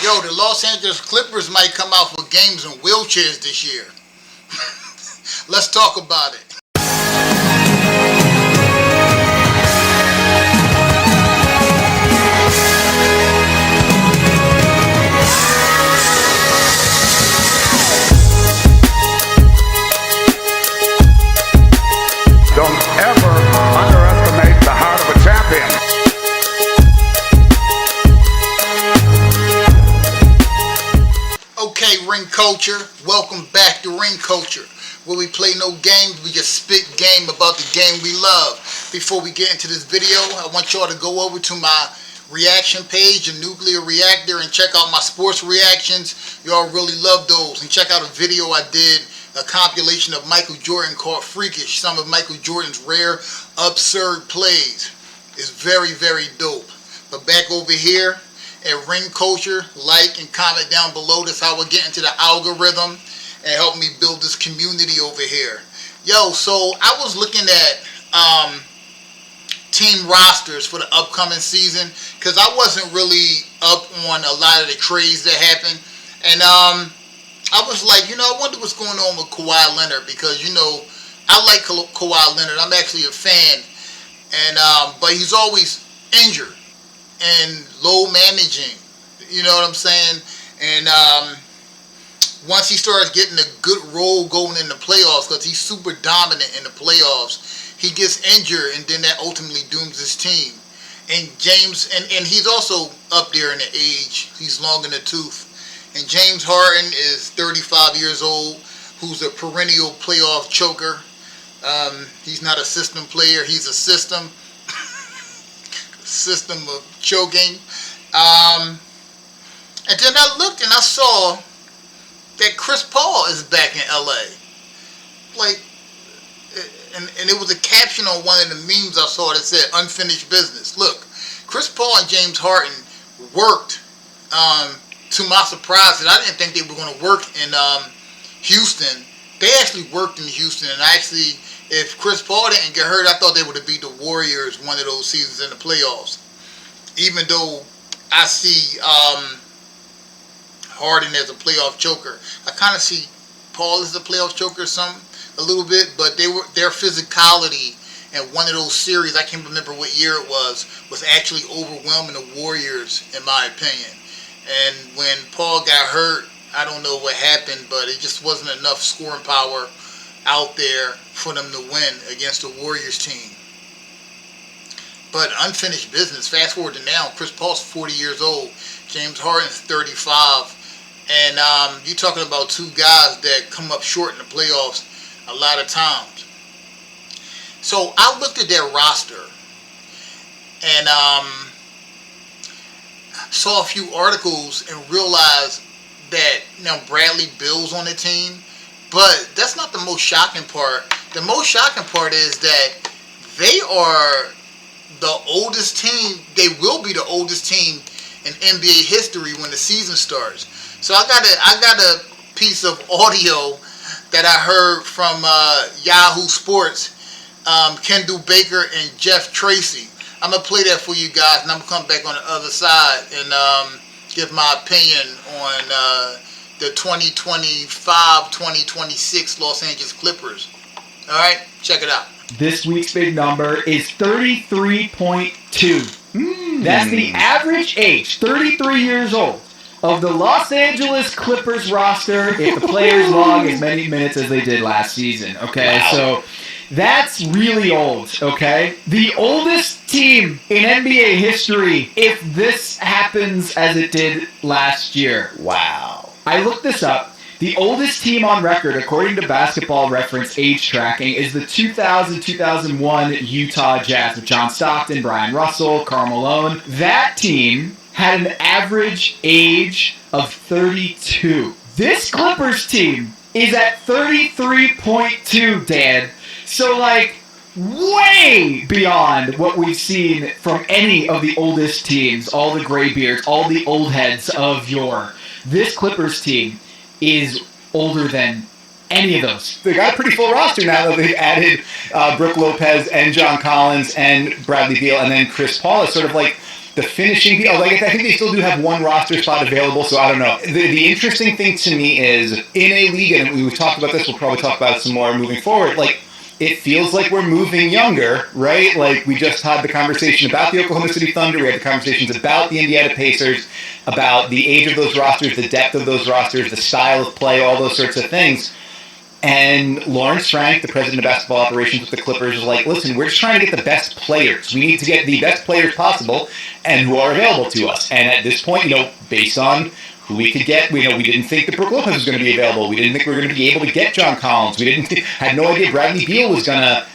Yo, the Los Angeles Clippers might come out for games in wheelchairs this year. Let's talk about it. Don't ever underestimate the heart of a champion. Okay, Ring Culture, welcome back to Ring Culture, where we play no games, we just spit game about the game we love. Before we get into this video, I want y'all to go over to my reaction page, a nuclear reactor, and check out my sports reactions. Y'all really love those. And check out a video I did, a compilation of Michael Jordan called Freakish, some of Michael Jordan's rare, absurd plays. It's very, very dope. But back over here at Ring Culture, like and comment down below. That's how we're getting to the algorithm and help me build this community over here. Yo, so I was looking at team rosters for the upcoming season because I wasn't really up on a lot of the trades that happened. And I was like, I wonder what's going on with Kawhi Leonard because, I like Kawhi Leonard. I'm actually a fan. And but he's always injured and low managing. You know what I'm saying? And once he starts getting a good role going in the playoffs, because he's super dominant in the playoffs, he gets injured and then that ultimately dooms his team. And James, and he's also up there in the age. He's long in the tooth. And James Harden is 35 years old, who's a perennial playoff choker. He's not a system player. He's a system of choking. And then I looked and I saw that Chris Paul is back in LA. Like, and it was a caption on one of the memes I saw that said unfinished business. Look, Chris Paul and James Harden worked, to my surprise, and I didn't think they were going to work in Houston. They actually worked in Houston, and actually, if Chris Paul didn't get hurt, I thought they would have beat the Warriors one of those seasons in the playoffs. Even though I see Harden as a playoff choker, I kind of see Paul as a playoff choker a little bit, but their physicality in one of those series, I can't remember what year it was actually overwhelming the Warriors, in my opinion. And when Paul got hurt, I don't know what happened, but it just wasn't enough scoring power out there for them to win against the Warriors team. But unfinished business, fast forward to now, Chris Paul's 40 years old, James Harden's 35, and you're talking about two guys that come up short in the playoffs a lot of times. So I looked at their roster and saw a few articles and realized that Bradley Beal's on the team, but that's not the most shocking part. The most shocking part is that they are the oldest team. They will be the oldest team in NBA history when the season starts. So I got a piece of audio that I heard from Yahoo Sports, Kendall Baker and Jeff Tracy. I'm going to play that for you guys, and I'm going to come back on the other side and give my opinion on the 2025-2026 Los Angeles Clippers. All right, check it out. This week's big number is 33.2. That's the average age, 33 years old, of the Los Angeles Clippers roster if the players log as many minutes as they did last season. Okay, wow. So that's really old, okay? The oldest team in NBA history if this happens as it did last year. Wow. I looked this up. The oldest team on record, according to Basketball Reference age tracking, is the 2000-2001 Utah Jazz with John Stockton, Brian Russell, Karl Malone. That team had an average age of 32. This Clippers team is at 33.2, Dan. So, way beyond what we've seen from any of the oldest teams, all the graybeards, all the old heads of yore. This Clippers team is older than any of those. They got a pretty full roster now that they've added Brook Lopez and John Collins and Bradley Beal and then Chris Paul is sort of like the finishing, like I think they still do have one roster spot available, so I don't know. The interesting thing to me is in a league, and we've talked about this, we'll probably talk about it some more moving forward, like it feels like we're moving younger, right? Like we just had the conversation about the Oklahoma City Thunder, we had the conversations about the Indiana Pacers, about the age of those rosters, the depth of those rosters, the style of play, all those sorts of things. And Lawrence Frank, the president of basketball operations with the Clippers, is like, listen, we're just trying to get the best players. We need to get the best players possible and who are available to us. And at this point, based on who we could get, we didn't think that Brook Lopez was going to be available. We didn't think we were going to be able to get John Collins. We had no idea Bradley Beal was going to,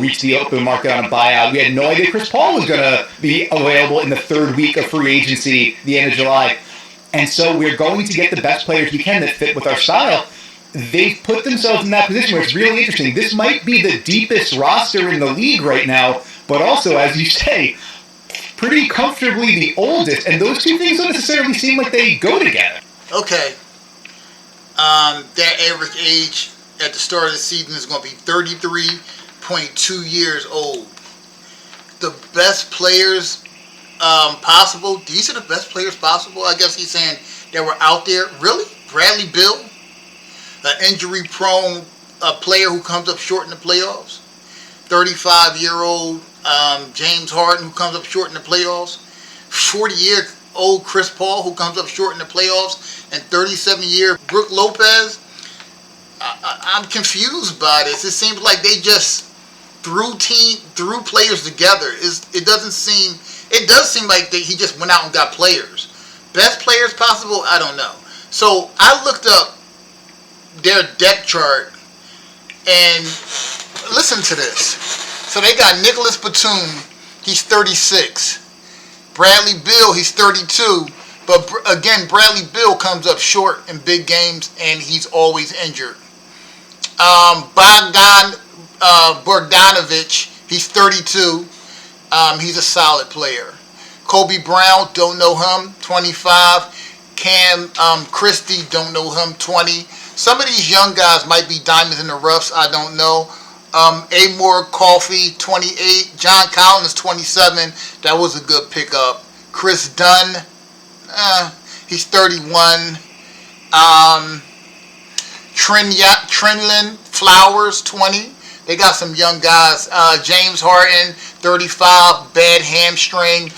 reach the open market on a buyout. We had no idea Chris Paul was going to be available in the third week of free agency, the end of July. And so we're going to get the best players we can that fit with our style. They've put themselves in that position where it's really interesting. This might be the deepest roster in the league right now, but also, as you say, pretty comfortably the oldest. And those two things don't necessarily seem like they go together. Okay. That average age at the start of the season is going to be 33.2 years old. The best players possible, these are the best players possible, I guess he's saying, that were out there. Really? Bradley Beal? An injury-prone player who comes up short in the playoffs. 35-year-old James Harden who comes up short in the playoffs. 40-year-old Chris Paul who comes up short in the playoffs. And 37-year Brook Lopez. I'm confused by this. It seems like they just threw players together. It does seem like he just went out and got players. Best players possible? I don't know. So I looked up their depth chart, and listen to this. So they got Nicholas Batum, he's 36. Bradley Beal, he's 32. But again, Bradley Beal comes up short in big games, and he's always injured. Bogdan Bogdanovic, he's 32. He's a solid player. Kobe Brown, don't know him, 25. Cam Christie, don't know him, 20. Some of these young guys might be diamonds in the roughs. I don't know. Amor Coffey, 28. John Collins, 27. That was a good pickup. Chris Dunn, he's 31. Trenlin Flowers, 20. They got some young guys. James Harden, 35. Bad hamstring.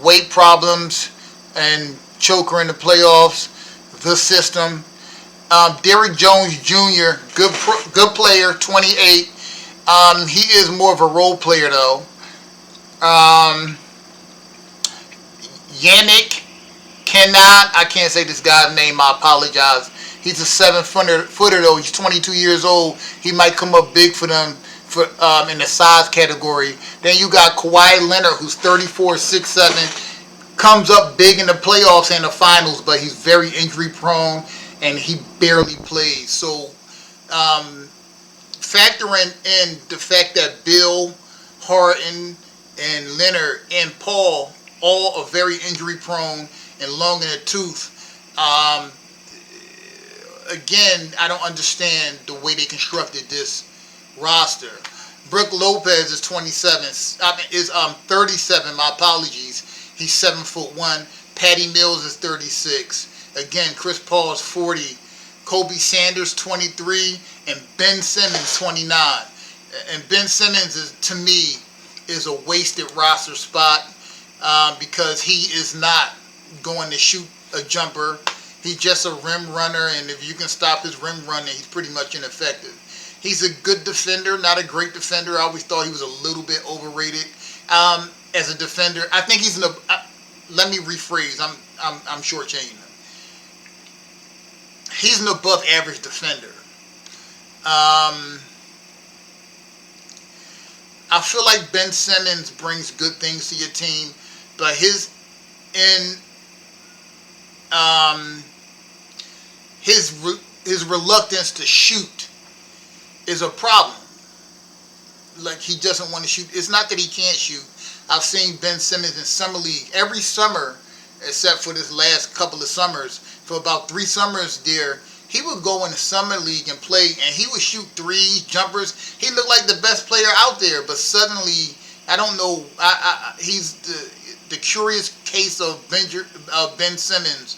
Weight problems and choker in the playoffs. The system. Derrick Jones Jr., good player, 28. He is more of a role player though. Yannick Kenan, I can't say this guy's name, I apologize. He's a 7-footer though. He's 22 years old. He might come up big for them in the size category. Then you got Kawhi Leonard, who's 34, 6'7", comes up big in the playoffs and the finals, but he's very injury prone. And he barely plays. So, factoring in the fact that Bill, Harden, and Leonard and Paul all are very injury prone and long in the tooth. Again, I don't understand the way they constructed this roster. Brook Lopez is 37. My apologies. He's 7'1". Patty Mills is 36. Again, Chris Paul is 40. Kobe Sanders, 23. And Ben Simmons, 29. And Ben Simmons, to me, is a wasted roster spot because he is not going to shoot a jumper. He's just a rim runner, and if you can stop his rim running, he's pretty much ineffective. He's a good defender, not a great defender. I always thought he was a little bit overrated as a defender. I think he's let me rephrase. I'm shortchanging him. He's an above average defender. I feel like Ben Simmons brings good things to your team, but his reluctance to shoot is a problem. Like, he doesn't want to shoot. It's not that he can't shoot. I've seen Ben Simmons in summer league every summer, except for this last couple of summers. For about 3 summers there, he would go in the summer league and play, and he would shoot threes, jumpers. He looked like the best player out there, but suddenly, I don't know. the curious case of Ben Simmons.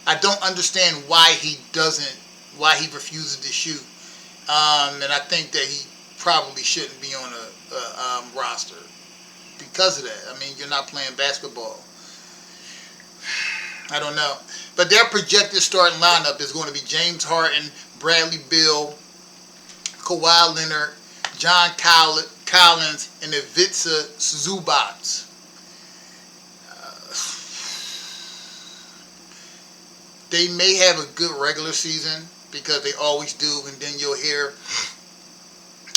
I don't understand why he refuses to shoot. And I think that he probably shouldn't be on a roster because of that. I mean, you're not playing basketball. I don't know. But their projected starting lineup is going to be James Harden, Bradley Beal, Kawhi Leonard, John Collins, and Ivica Zubac. They may have a good regular season because they always do, and then you'll hear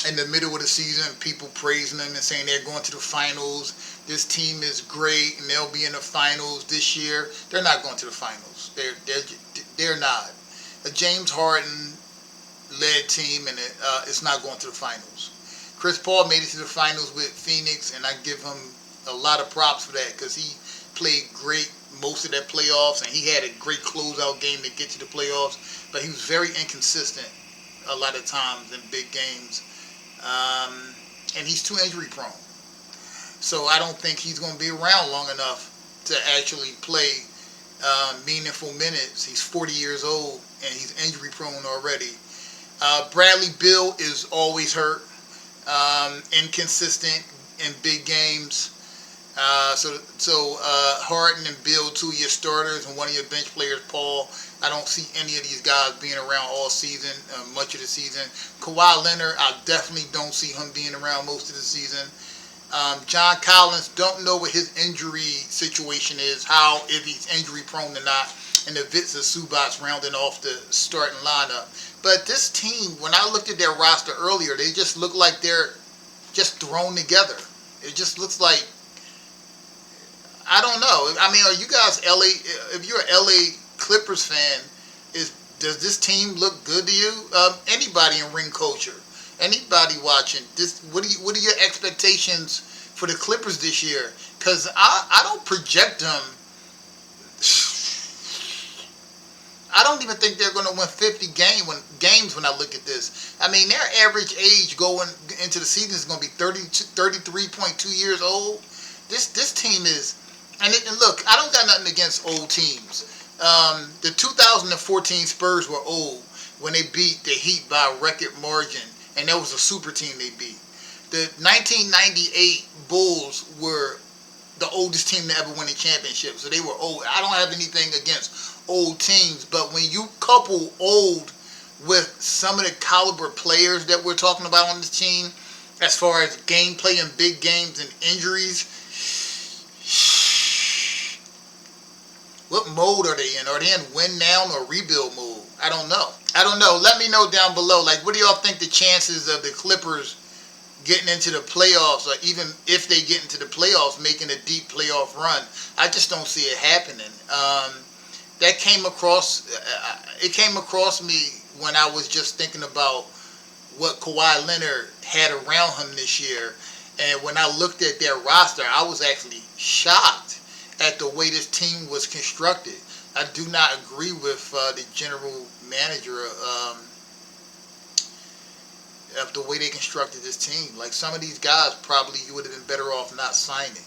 in the middle of the season people praising them and saying they're going to the finals. This team is great and they'll be in the finals this year. They're not going to the finals. They're not. A James Harden led team, and it's not going to the finals. Chris Paul made it to the finals with Phoenix, and I give him a lot of props for that because he played great most of that playoffs, and he had a great closeout game to get to the playoffs, but he was very inconsistent a lot of times in big games, and he's too injury prone. So I don't think he's going to be around long enough to actually play meaningful minutes. He's 40 years old, and he's injury prone already. Bradley Beal is always hurt, inconsistent in big games. So Harden and Beal, two of your starters, and one of your bench players, Paul. I don't see any of these guys being around all season, much of the season. Kawhi Leonard, I definitely don't see him being around most of the season. John Collins, don't know what his injury situation is, if he's injury prone or not. And the Ivica Zubac rounding off the starting lineup. But this team, when I looked at their roster earlier, they just look like they're just thrown together. It just looks like, I don't know. I mean, are you guys if you're an LA Clippers fan, does this team look good to you? Anybody in ring culture, anybody watching this, what are your expectations for the Clippers this year? Because I don't project them. I don't even think they're going to win 50 games when I look at this. I mean, their average age going into the season is going to be 33.2 years old. This team is, and look, I don't got nothing against old teams. The 2014 Spurs were old when they beat the Heat by a record margin, and that was a super team they beat. The 1998 Bulls were the oldest team to ever win a championship, so they were old. I don't have anything against old teams, but when you couple old with some of the caliber players that we're talking about on the team, as far as gameplay in big games and injuries, what mode are they in? Are they in win now or rebuild mode? I don't know. Let me know down below. Like, what do y'all think the chances of the Clippers getting into the playoffs, or even if they get into the playoffs, making a deep playoff run? I just don't see it happening. That came across me when I was just thinking about what Kawhi Leonard had around him this year. And when I looked at their roster, I was actually shocked at the way this team was constructed. I do not agree with the general manager of the way they constructed this team. Like, some of these guys probably you would have been better off not signing.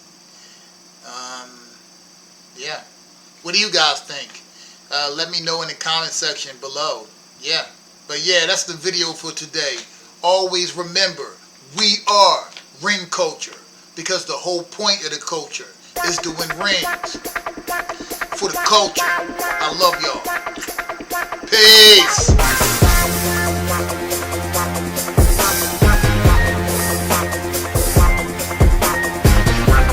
Yeah. What do you guys think? Let me know in the comment section below. Yeah. But yeah, that's the video for today. Always remember, we are ring culture, because the whole point of the culture is to win rings. For the culture. I love y'all. Peace.